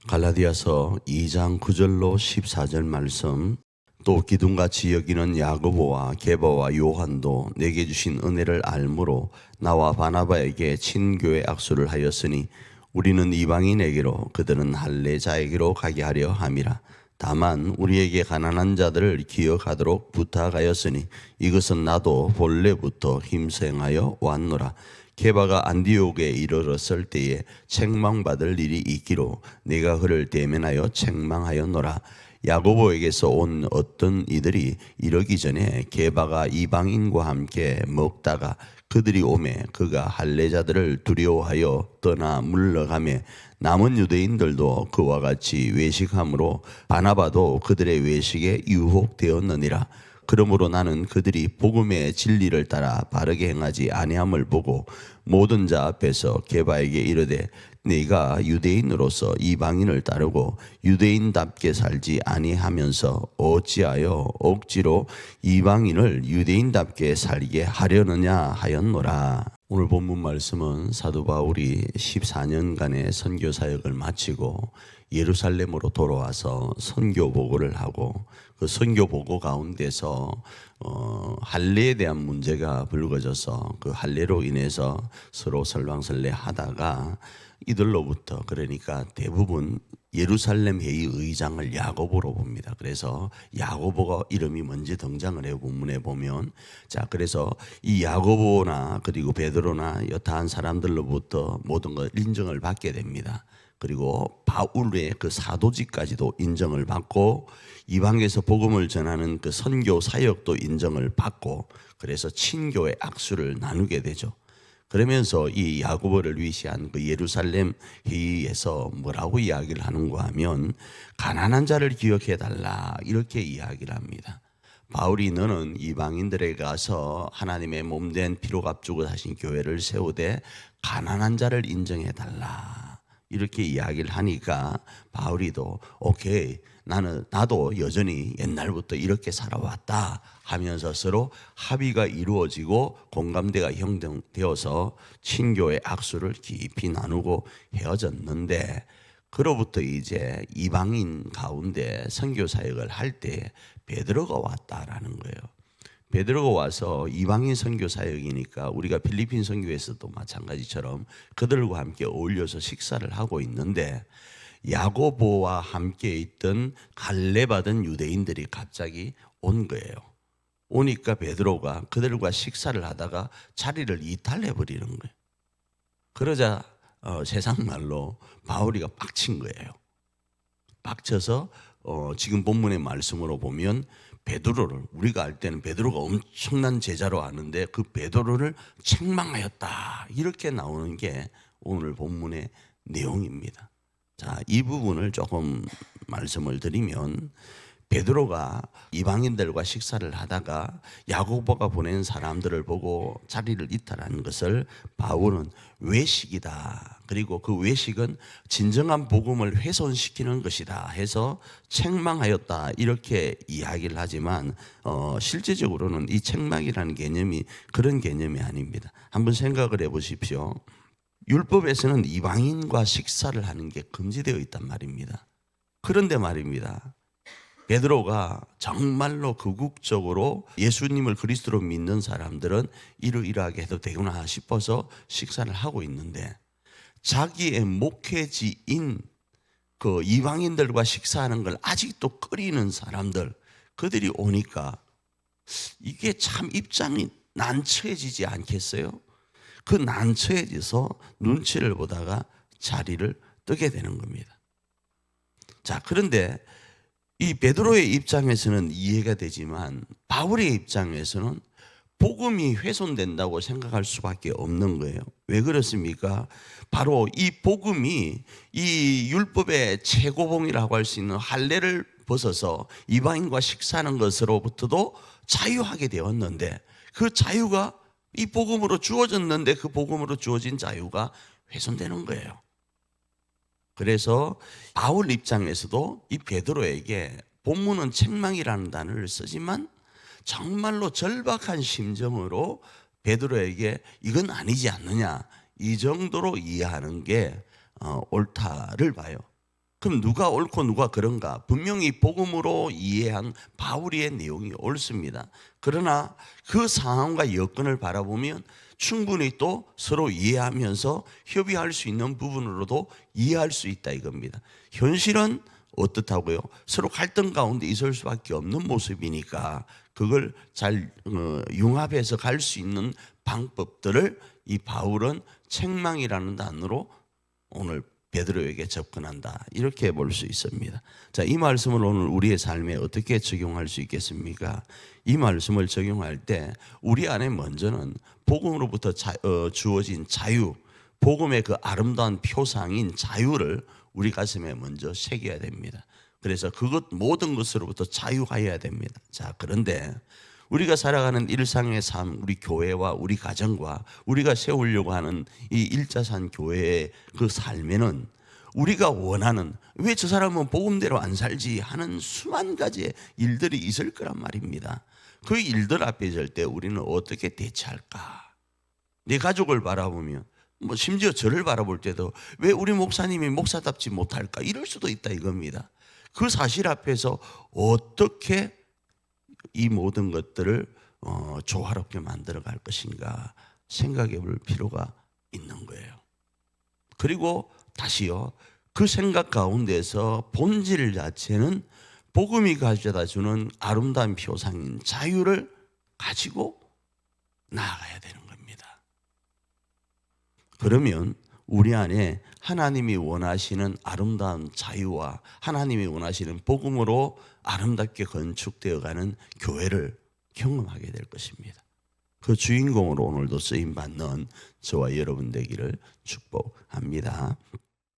갈라디아서 2장 9절로 14절 말씀. 또 기둥같이 여기는 야고보와 게바와 요한도 내게 주신 은혜를 알므로 나와 바나바에게 친교의 악수를 하였으니 우리는 이방인에게로 그들은 할례자에게로 가게 하려 함이라. 다만 우리에게 가난한 자들을 기억하도록 부탁하였으니 이것은 나도 본래부터 힘생하여 왔노라. 게바가 안디옥에 이르렀을 때에 책망받을 일이 있기로 내가 그를 대면하여 책망하였노라. 야고보에게서 온 어떤 이들이 이르기 전에 게바가 이방인과 함께 먹다가 그들이 오매 그가 할례자들을 두려워하여 떠나 물러가매 남은 유대인들도 그와 같이 외식함으로 바나바도 그들의 외식에 유혹되었느니라. 그러므로 나는 그들이 복음의 진리를 따라 바르게 행하지 아니함을 보고 모든 자 앞에서 게바에게 이르되 네가 유대인으로서 이방인을 따르고 유대인답게 살지 아니하면서 어찌하여 억지로 이방인을 유대인답게 살게 하려느냐 하였노라. 오늘 본문 말씀은 사도 바울이 14년간의 선교 사역을 마치고 예루살렘으로 돌아와서 선교 보고를 하고 그 선교 보고 가운데서 할례에 대한 문제가 불거져서 그 할례로 인해서 서로 설왕설래 하다가 이들로부터, 그러니까 대부분 예루살렘 회의 의장을 야고보로 봅니다. 그래서 야고보가 이름이 먼저 등장을 해요. 본문에 보면. 자, 그래서 이 야고보나 그리고 베드로나 여타한 사람들로부터 모든 걸 인정을 받게 됩니다. 그리고 바울의 그 사도직까지도 인정을 받고 이방에서 복음을 전하는 그 선교 사역도 인정을 받고 그래서 친교의 악수를 나누게 되죠. 그러면서 이 야고보를 위시한 그 예루살렘 회의에서 뭐라고 이야기를 하는가 하면 가난한 자를 기억해 달라 이렇게 이야기를 합니다. 바울이 너는 이방인들에 가서 하나님의 몸된 피로 값주고 하신 교회를 세우되 가난한 자를 인정해 달라 이렇게 이야기를 하니까 바울이도 오케이 나도 여전히 옛날부터 이렇게 살아왔다 하면서 서로 합의가 이루어지고 공감대가 형성되어서 친교의 악수를 깊이 나누고 헤어졌는데 그로부터 이제 이방인 가운데 선교 사역을 할 때 베드로가 왔다라는 거예요. 베드로가 와서 이방인 선교 사역이니까 우리가 필리핀 선교에서도 마찬가지처럼 그들과 함께 어울려서 식사를 하고 있는데 야고보와 함께 있던 할례받은 유대인들이 갑자기 온 거예요. 오니까 베드로가 그들과 식사를 하다가 자리를 이탈해 버리는 거예요. 그러자 세상 말로 바울이가 빡친 거예요. 빡쳐서 지금 본문의 말씀으로 보면 베드로를, 우리가 알 때는 베드로가 엄청난 제자로 아는데 그 베드로를 책망하였다 이렇게 나오는 게 오늘 본문의 내용입니다. 자, 이 부분을 조금 말씀을 드리면 베드로가 이방인들과 식사를 하다가 야고보가 보낸 사람들을 보고 자리를 이탈하는 것을 바울은 외식이다. 그리고 그 외식은 진정한 복음을 훼손시키는 것이다 해서 책망하였다 이렇게 이야기를 하지만 실제적으로는 이 책망이라는 개념이 그런 개념이 아닙니다. 한번 생각을 해보십시오. 율법에서는 이방인과 식사를 하는 게 금지되어 있단 말입니다. 그런데 말입니다. 베드로가 정말로 극국적으로 예수님을 그리스도로 믿는 사람들은 이러이러하게 해도 되구나 싶어서 식사를 하고 있는데 자기의 목회지인 그 이방인들과 식사하는 걸 아직도 꺼리는 사람들, 그들이 오니까 이게 참 입장이 난처해지지 않겠어요? 그 난처해져서 눈치를 보다가 자리를 뜨게 되는 겁니다. 자, 그런데 이 베드로의 입장에서는 이해가 되지만 바울의 입장에서는 복음이 훼손된다고 생각할 수밖에 없는 거예요. 왜 그렇습니까? 바로 이 복음이 이 율법의 최고봉이라고 할 수 있는 할례를 벗어서 이방인과 식사하는 것으로부터도 자유하게 되었는데 그 자유가 이 복음으로 주어졌는데 그 복음으로 주어진 자유가 훼손되는 거예요. 그래서 바울 입장에서도 이 베드로에게 본문은 책망이라는 단어를 쓰지만 정말로 절박한 심정으로 베드로에게 이건 아니지 않느냐 이 정도로 이해하는 게 옳다를 봐요. 그럼 누가 옳고 누가 그런가? 분명히 복음으로 이해한 바울의 내용이 옳습니다. 그러나 그 상황과 여건을 바라보면 충분히 또 서로 이해하면서 협의할 수 있는 부분으로도 이해할 수 있다 이겁니다. 현실은 어떻다고요? 서로 갈등 가운데 있을 수밖에 없는 모습이니까 그걸 잘 융합해서 갈 수 있는 방법들을 이 바울은 책망이라는 단어로 오늘 베드로에게 접근한다, 이렇게 볼 수 있습니다. 자, 이 말씀을 오늘 우리의 삶에 어떻게 적용할 수 있겠습니까? 이 말씀을 적용할 때 우리 안에 먼저는 복음으로부터 주어진 자유, 복음의 그 아름다운 표상인 자유를 우리 가슴에 먼저 새겨야 됩니다. 그래서 그것 모든 것으로부터 자유하여야 됩니다. 자, 그런데 우리가 살아가는 일상의 삶, 우리 교회와 우리 가정과 우리가 세우려고 하는 이 일자산 교회의 그 삶에는 우리가 원하는, 왜 저 사람은 복음대로 안 살지 하는 수만 가지의 일들이 있을 거란 말입니다. 그 일들 앞에 설 때 우리는 어떻게 대처할까? 내 가족을 바라보면, 심지어 저를 바라볼 때도 왜 우리 목사님이 목사답지 못할까? 이럴 수도 있다 이겁니다. 그 사실 앞에서 어떻게 이 모든 것들을 조화롭게 만들어갈 것인가 생각해 볼 필요가 있는 거예요. 그리고 다시요, 그 생각 가운데서 본질 자체는 복음이 가져다 주는 아름다운 표상인 자유를 가지고 나아가야 되는 겁니다. 그러면 우리 안에 하나님이 원하시는 아름다운 자유와 하나님이 원하시는 복음으로 아름답게 건축되어가는 교회를 경험하게 될 것입니다. 그 주인공으로 오늘도 쓰임받는 저와 여러분 되기를 축복합니다.